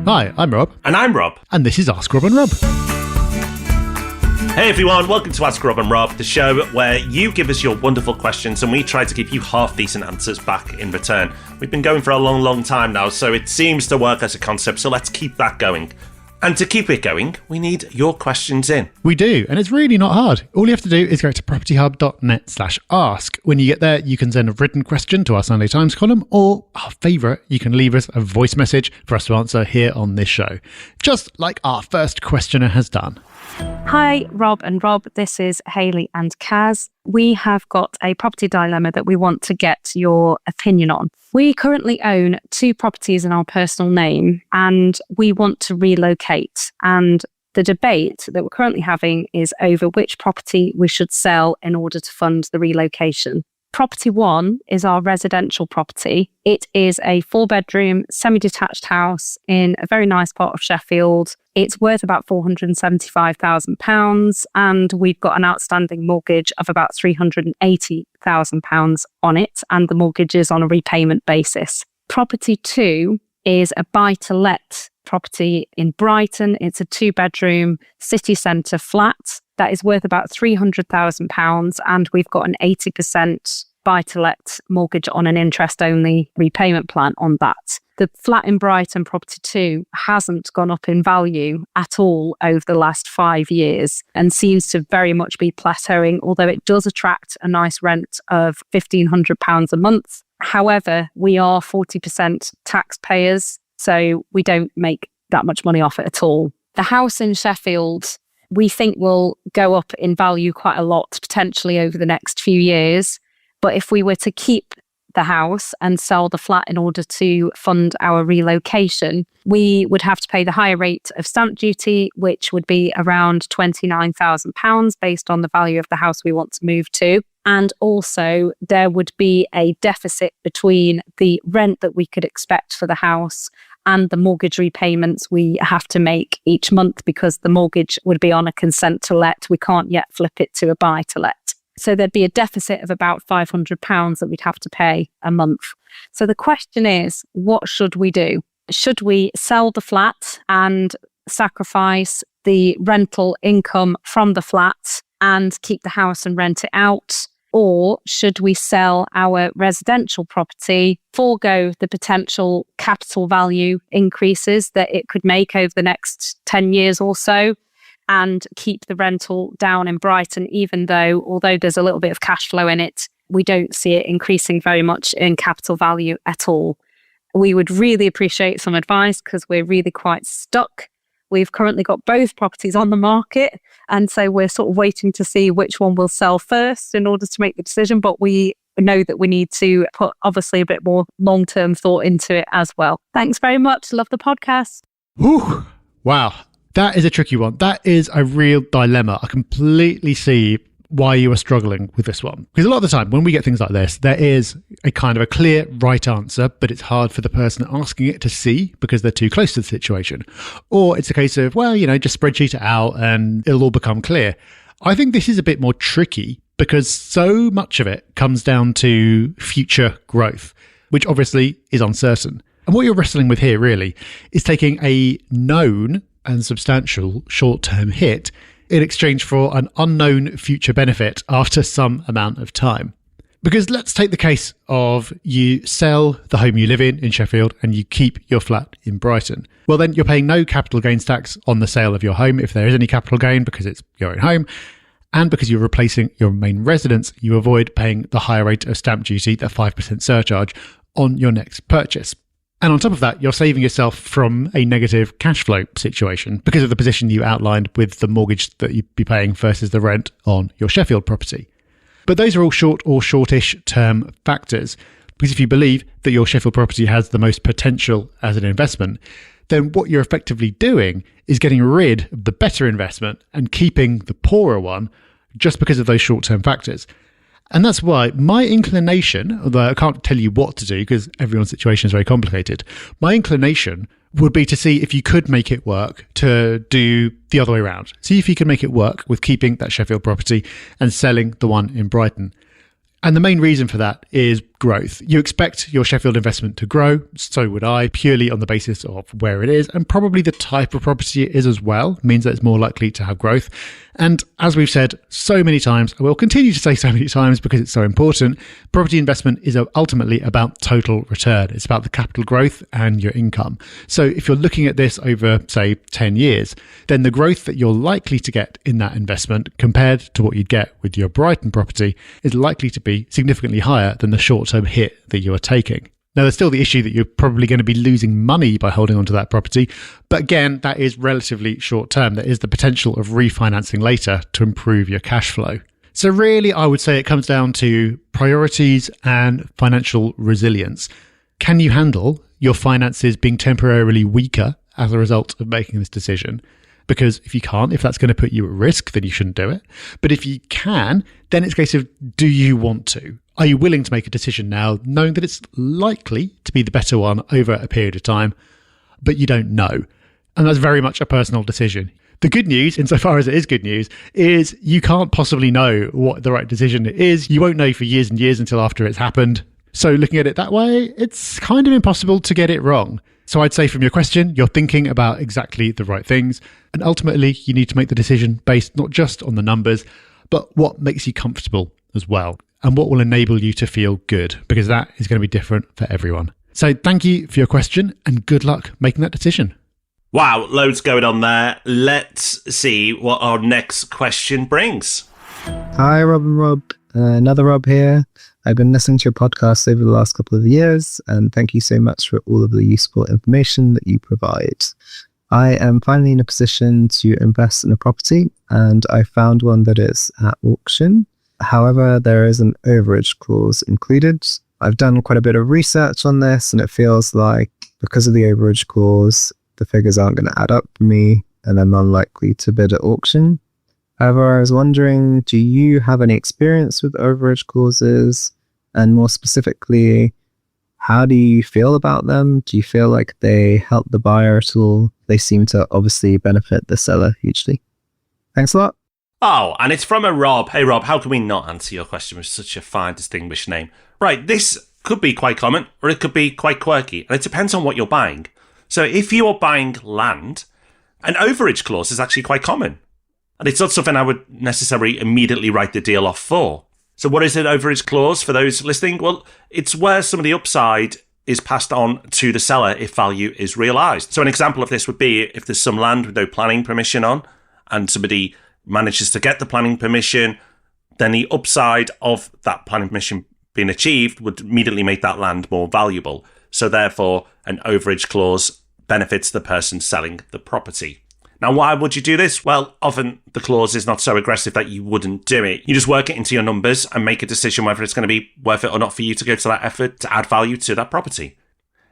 Hi, I'm Rob. And I'm Rob. And this is Ask Rob and Rob. Hey everyone, welcome to Ask Rob and Rob, the show where you give us your wonderful questions and we try to give you half-decent answers back in return. We've been going for a long time now, so it seems to work as a concept, so let's keep that going. And to keep it going, we need your questions in. We do, and it's really not hard. All you have to do is go to propertyhub.net/ask. When you get there, you can send a written question to our Sunday Times column, or our favourite, you can leave us a voice message for us to answer here on this show. Just like our first questioner has done. Hi, Rob and Rob. This is Hayley and Kaz. We have got a property dilemma that we want to get your opinion on. We currently own 2 properties in our personal name and we want to relocate. And the debate that we're currently having is over which property we should sell in order to fund the relocation. Property 1 is our residential property. It is a 4-bedroom, semi-detached house in a very nice part of Sheffield. It's worth about £475,000 and we've got an outstanding mortgage of about £380,000 on it, and the mortgage is on a repayment basis. Property 2 is a buy-to-let property in Brighton. It's a 2-bedroom city centre flat that is worth about £300,000 and we've got an 80% buy-to-let mortgage on an interest-only repayment plan on that. The flat in Brighton, property 2, hasn't gone up in value at all over the last 5 years and seems to very much be plateauing, although it does attract a nice rent of £1,500 a month. However, we are 40% taxpayers, so we don't make that much money off it at all. The house in Sheffield, we think will go up in value quite a lot, potentially over the next few years. But if we were to keep the house and sell the flat in order to fund our relocation, we would have to pay the higher rate of stamp duty, which would be around £29,000 based on the value of the house we want to move to. And also there would be a deficit between the rent that we could expect for the house and the mortgage repayments we have to make each month, because the mortgage would be on a consent to let. We can't yet flip it to a buy to let. So there'd be a deficit of about £500 that we'd have to pay a month. So the question is, what should we do? Should we sell the flat and sacrifice the rental income from the flat and keep the house and rent it out? Or should we sell our residential property, forego the potential capital value increases that it could make over the next 10 years or so, and keep the rental down in Brighton, although there's a little bit of cash flow in it, we don't see it increasing very much in capital value at all. We would really appreciate some advice because we're really quite stuck. We've currently got both properties on the market, and so we're sort of waiting to see which one will sell first in order to make the decision, but we know that we need to put obviously a bit more long-term thought into it as well. Thanks very much. Love the podcast. Whew. Wow. That is a tricky one. That is a real dilemma. I completely see why you are struggling with this one. Because a lot of the time when we get things like this, there is a kind of a clear right answer, but it's hard for the person asking it to see because they're too close to the situation. Or it's a case of, just spreadsheet it out and it'll all become clear. I think this is a bit more tricky because so much of it comes down to future growth, which obviously is uncertain. And what you're wrestling with here really is taking a known and substantial short-term hit in exchange for an unknown future benefit after some amount of time. Because let's take the case of you sell the home you live in Sheffield and you keep your flat in Brighton. Well, then you're paying no capital gains tax on the sale of your home if there is any capital gain because it's your own home. And because you're replacing your main residence, you avoid paying the higher rate of stamp duty, the 5% surcharge, on your next purchase. And on top of that, you're saving yourself from a negative cash flow situation because of the position you outlined with the mortgage that you'd be paying versus the rent on your Sheffield property. But those are all short or shortish term factors, because if you believe that your Sheffield property has the most potential as an investment, then what you're effectively doing is getting rid of the better investment and keeping the poorer one just because of those short-term factors. And that's why my inclination, although I can't tell you what to do because everyone's situation is very complicated, my inclination would be to see if you could make it work to do the other way around. See if you can make it work with keeping that Sheffield property and selling the one in Brighton. And the main reason for that is growth. You expect your Sheffield investment to grow, so would I, purely on the basis of where it is, and probably the type of property it is as well, means that it's more likely to have growth. And as we've said so many times, I will continue to say so many times because it's so important, property investment is ultimately about total return. It's about the capital growth and your income. So if you're looking at this over, say, 10 years, then the growth that you're likely to get in that investment compared to what you'd get with your Brighton property is likely to be significantly higher than the short-term hit that you are taking. Now, there's still the issue that you're probably going to be losing money by holding onto that property. But again, that is relatively short term. There is the potential of refinancing later to improve your cash flow. So really, I would say it comes down to priorities and financial resilience. Can you handle your finances being temporarily weaker as a result of making this decision? Because if you can't, if that's going to put you at risk, then you shouldn't do it. But if you can, then it's a case of, do you want to? Are you willing to make a decision now, knowing that it's likely to be the better one over a period of time, but you don't know? And that's very much a personal decision. The good news, insofar as it is good news, is you can't possibly know what the right decision is. You won't know for years and years until after it's happened. So looking at it that way, it's kind of impossible to get it wrong. So I'd say from your question, you're thinking about exactly the right things. And ultimately, you need to make the decision based not just on the numbers, but what makes you comfortable as well, and what will enable you to feel good, because that is going to be different for everyone. So thank you for your question and good luck making that decision. Wow, loads going on there. Let's see what our next question brings. Hi, Rob and Rob. Another Rob here. I've been listening to your podcast over the last couple of years, and thank you so much for all of the useful information that you provide. I am finally in a position to invest in a property, and I found one that is at auction. However, there is an overage clause included. I've done quite a bit of research on this, and it feels like because of the overage clause, the figures aren't going to add up for me, and I'm unlikely to bid at auction. However, I was wondering, do you have any experience with overage clauses? And more specifically, how do you feel about them? Do you feel like they help the buyer at all? They seem to obviously benefit the seller hugely. Thanks a lot. Oh, and it's from a Rob. Hey, Rob, how can we not answer your question with such a fine, distinguished name? Right, this could be quite common, or it could be quite quirky, and it depends on what you're buying. So if you are buying land, an overage clause is actually quite common. And it's not something I would necessarily immediately write the deal off for. So what is an overage clause for those listening? Well, it's where some of the upside is passed on to the seller if value is realised. So an example of this would be if there's some land with no planning permission on and somebody manages to get the planning permission, then the upside of that planning permission being achieved would immediately make that land more valuable. So therefore, an overage clause benefits the person selling the property. Now, why would you do this? Well, often the clause is not so aggressive that you wouldn't do it. You just work it into your numbers and make a decision whether it's going to be worth it or not for you to go to that effort to add value to that property.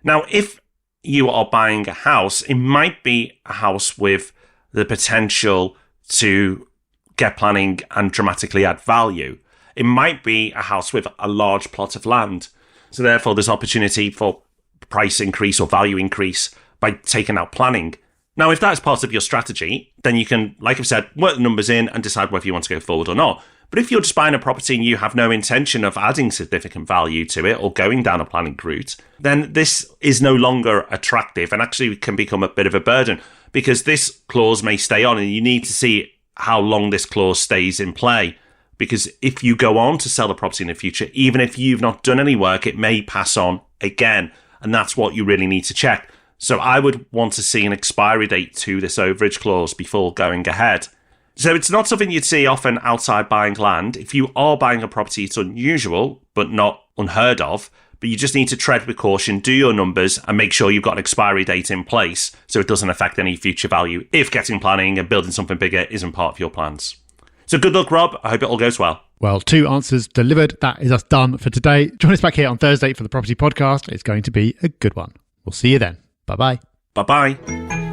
Now, if you are buying a house, it might be a house with the potential to get planning and dramatically add value. It might be a house with a large plot of land. So therefore, there's opportunity for price increase or value increase by taking out planning. Now, if that's part of your strategy, then you can, like I've said, work the numbers in and decide whether you want to go forward or not. But if you're just buying a property and you have no intention of adding significant value to it or going down a planning route, then this is no longer attractive and actually can become a bit of a burden because this clause may stay on and you need to see how long this clause stays in play. Because if you go on to sell the property in the future, even if you've not done any work, it may pass on again. And that's what you really need to check. So I would want to see an expiry date to this overage clause before going ahead. So it's not something you'd see often outside buying land. If you are buying a property, it's unusual, but not unheard of. But you just need to tread with caution, do your numbers, and make sure you've got an expiry date in place so it doesn't affect any future value if getting planning and building something bigger isn't part of your plans. So good luck, Rob. I hope it all goes well. Well, 2 answers delivered. That is us done for today. Join us back here on Thursday for the Property Podcast. It's going to be a good one. We'll see you then. Bye-bye. Bye-bye.